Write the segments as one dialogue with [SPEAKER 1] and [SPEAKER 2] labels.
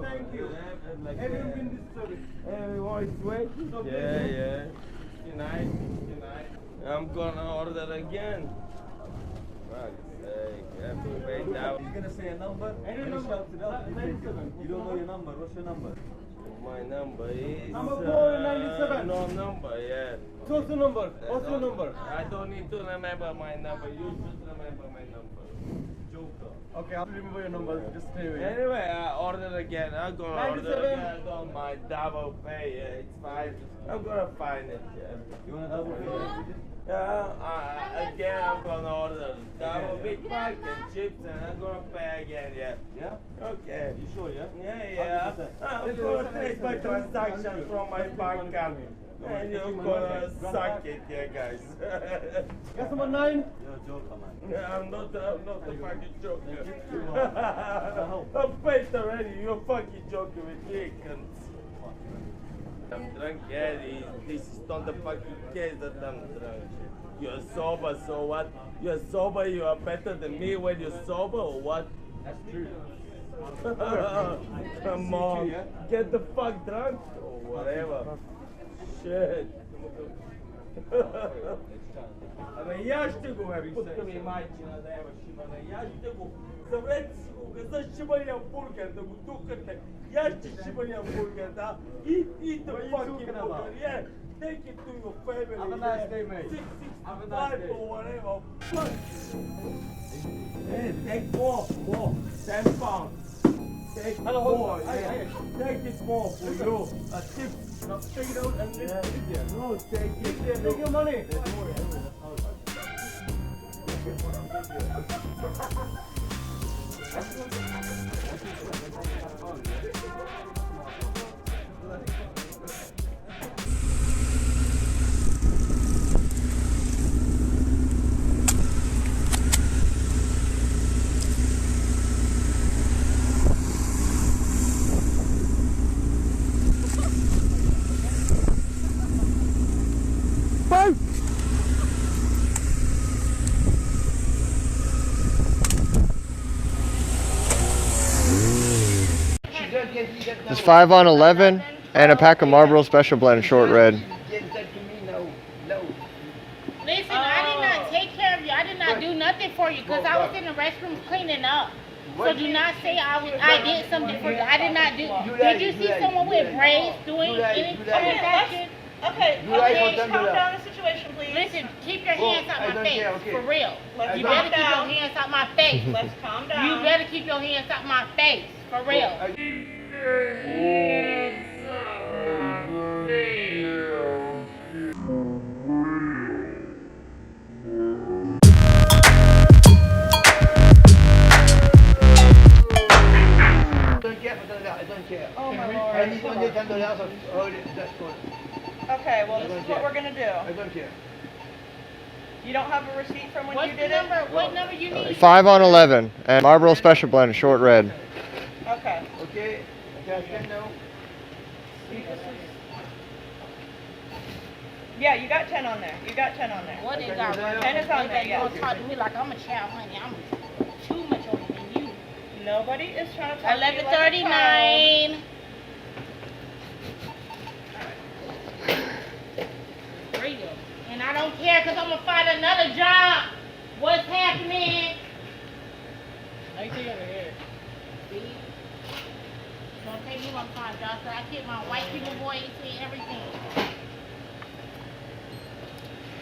[SPEAKER 1] Thank you. Everyone been disturbed.
[SPEAKER 2] Everyone is waiting. Yeah. Good night. I'm gonna order again. Fuck's sake, I have to wait out.
[SPEAKER 3] He's gonna say a number.
[SPEAKER 1] Any
[SPEAKER 3] and he
[SPEAKER 1] number.
[SPEAKER 3] shouts it out.
[SPEAKER 1] 97.
[SPEAKER 3] You don't know your number. What's your number?
[SPEAKER 2] My number is...
[SPEAKER 1] Number 497.
[SPEAKER 2] No number, yeah.
[SPEAKER 1] What's the number? What's your number?
[SPEAKER 2] I don't need to remember my number. You should remember my number.
[SPEAKER 3] Joker.
[SPEAKER 1] Okay, I'll remember your number. Just stay away.
[SPEAKER 2] Anyway, I order again. I'm gonna order
[SPEAKER 1] 97.
[SPEAKER 2] again. I don't mind double pay. Yeah, it's fine. I'm gonna find it. Yeah.
[SPEAKER 3] You wanna double pay?
[SPEAKER 2] Again, I'm gonna order double Big Mac and chips, and I'm gonna pay again. Yeah.
[SPEAKER 3] Yeah?
[SPEAKER 2] Okay.
[SPEAKER 3] You sure, yeah?
[SPEAKER 2] Yeah.
[SPEAKER 3] 100%.
[SPEAKER 2] I'm gonna take my transaction from my bank account. And you're gonna suck it, yeah, guys.
[SPEAKER 1] Customer 9.
[SPEAKER 3] You're a joker, man.
[SPEAKER 2] Yeah, I'm not a fucking joker.
[SPEAKER 3] You are.
[SPEAKER 2] I'm paid already. You're fucking joking with me, cunt. I'm drunk, yeah. This is not the fucking case that I'm drunk. You're sober, so what? You're sober, you are better than me when you're sober, or what?
[SPEAKER 3] That's true.
[SPEAKER 2] Come on, get the fuck drunk, or whatever. Shit. Абе, я ще го бе, путка ми майчина да ева шибана, я ще го, съврете си го, газа шибания бургер, да го тухате, я ще шибания бургер, да, eat the fucking burger, yeah, take it to your family,
[SPEAKER 1] Have a nice day, mate.
[SPEAKER 2] 665 or whatever, fuck. Hey, take more, 10 pounds. Take more, yeah. Take it more for you, a tip.
[SPEAKER 1] Now take it out and leave it there.
[SPEAKER 2] No, take it.
[SPEAKER 1] Take your money.
[SPEAKER 4] It's 5 on 11 and a pack of Marlboro Special Blend short red.
[SPEAKER 5] Listen, I did not take care of you. I did not do nothing for you because I was in the restroom cleaning up. So do not say I did something for you. I did not do. Did you see someone with braids doing anything like that shit?
[SPEAKER 6] Okay, calm down the situation, please.
[SPEAKER 5] Listen, keep your hands out my face, for real.
[SPEAKER 6] Let's
[SPEAKER 5] You
[SPEAKER 6] calm
[SPEAKER 5] better keep your
[SPEAKER 6] down.
[SPEAKER 5] hands out my face.
[SPEAKER 6] Let's calm down.
[SPEAKER 5] You better keep your hands out my face, for real.
[SPEAKER 7] I don't care.
[SPEAKER 6] Oh my lord.
[SPEAKER 7] I need only $10 of hold it, that's good.
[SPEAKER 6] Okay, well this is what we're gonna
[SPEAKER 7] I
[SPEAKER 6] do.
[SPEAKER 7] don't care.
[SPEAKER 6] You don't have a receipt from when
[SPEAKER 5] What's
[SPEAKER 6] you
[SPEAKER 5] the
[SPEAKER 6] did
[SPEAKER 5] number?
[SPEAKER 6] it?
[SPEAKER 5] What number you need?
[SPEAKER 4] 5 on 11 and Marlboro Special Blend short red.
[SPEAKER 6] Okay.
[SPEAKER 7] Okay? Just can now.
[SPEAKER 6] Yeah, you got 10 on there. You got 10 on there.
[SPEAKER 5] What is got?
[SPEAKER 6] 10 is on there,
[SPEAKER 5] You
[SPEAKER 6] yeah.
[SPEAKER 5] gonna talk to me like I'm a child, honey. I'm too much older than you.
[SPEAKER 6] Nobody is trying to talk to you like a child.
[SPEAKER 5] 11:39. Real. And I don't care because I'm going to find another job. What's happening? I see over here. See? Don't take me one time, Josh. I keep my white people voice and everything.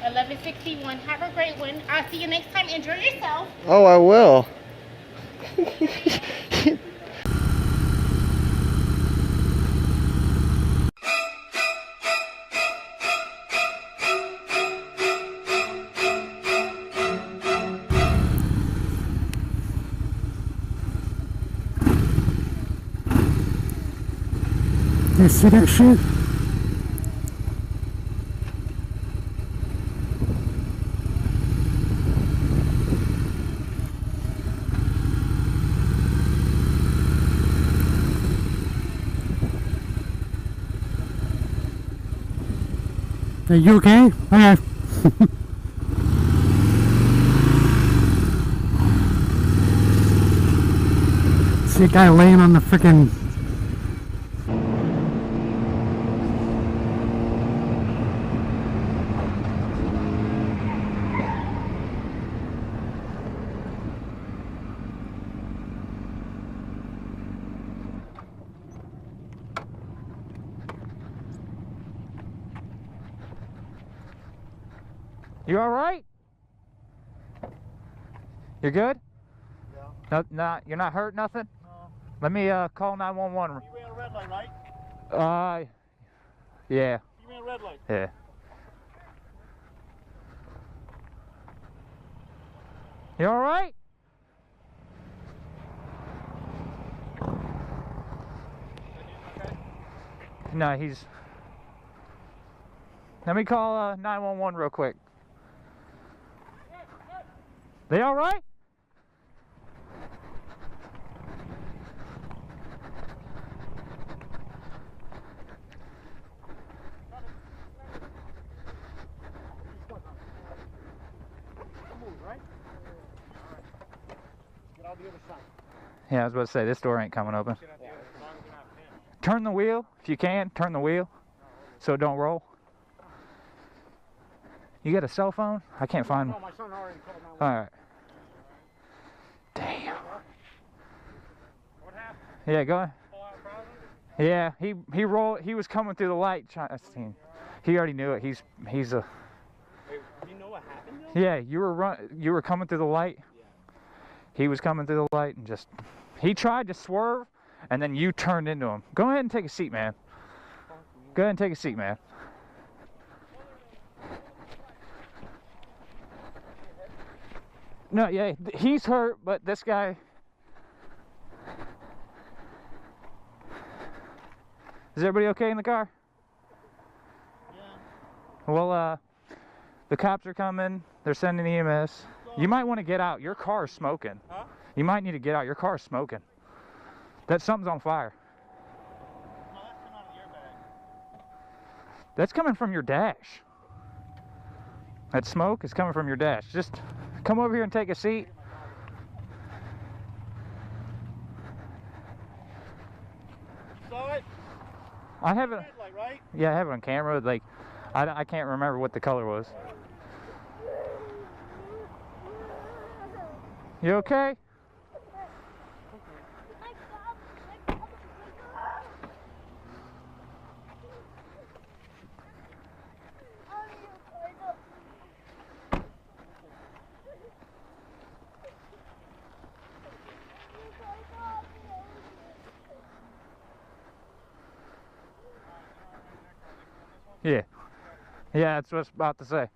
[SPEAKER 5] 11:61. Have a great one. I'll see you next time. Enjoy yourself.
[SPEAKER 4] Oh, I will.
[SPEAKER 8] You see that shit? Are you okay? Okay. see a guy laying on the frickin'.
[SPEAKER 9] You all right? You're good? Yeah. No, you're not hurt, nothing? No. Let me call 911.
[SPEAKER 1] You ran a red light, right?
[SPEAKER 9] Yeah.
[SPEAKER 1] You ran a red light.
[SPEAKER 9] Yeah. You all right?
[SPEAKER 1] Okay.
[SPEAKER 9] No, he's... Let me call 911 real quick. They all right? Yeah, I was about to say, this door ain't coming open. Turn the wheel, if you can, turn the wheel so it don't roll. You got a cell phone? I can't find one.
[SPEAKER 1] No, my son already called 911.
[SPEAKER 9] Alright. Damn.
[SPEAKER 1] What happened?
[SPEAKER 9] Yeah, go ahead.
[SPEAKER 1] Fall out problem?
[SPEAKER 9] Yeah, he rolled, he was coming through the light. He already knew it. He's a...
[SPEAKER 1] Wait, do you know what happened though?
[SPEAKER 9] Yeah, you were coming through the light.
[SPEAKER 1] Yeah.
[SPEAKER 9] He was coming through the light and just... He tried to swerve, and then you turned into him. Go ahead and take a seat, man. Go ahead and take a seat, man. No, yeah, he's hurt, but this guy... Is everybody okay in the car? Yeah. Well, the cops are coming. They're sending EMS. You might want to get out. Your car is smoking.
[SPEAKER 1] Huh?
[SPEAKER 9] You might need to get out. Your car is smoking. That something's on fire.
[SPEAKER 1] No, that's coming out of your bag.
[SPEAKER 9] That's coming from your dash. That smoke is coming from your dash. Just come over here and take a seat.
[SPEAKER 1] Saw it?
[SPEAKER 9] I have it.
[SPEAKER 1] Red light, right?
[SPEAKER 9] Yeah, I have it on camera. Like, I can't remember what the color was. You okay? Yeah. Yeah, that's what I was about to say.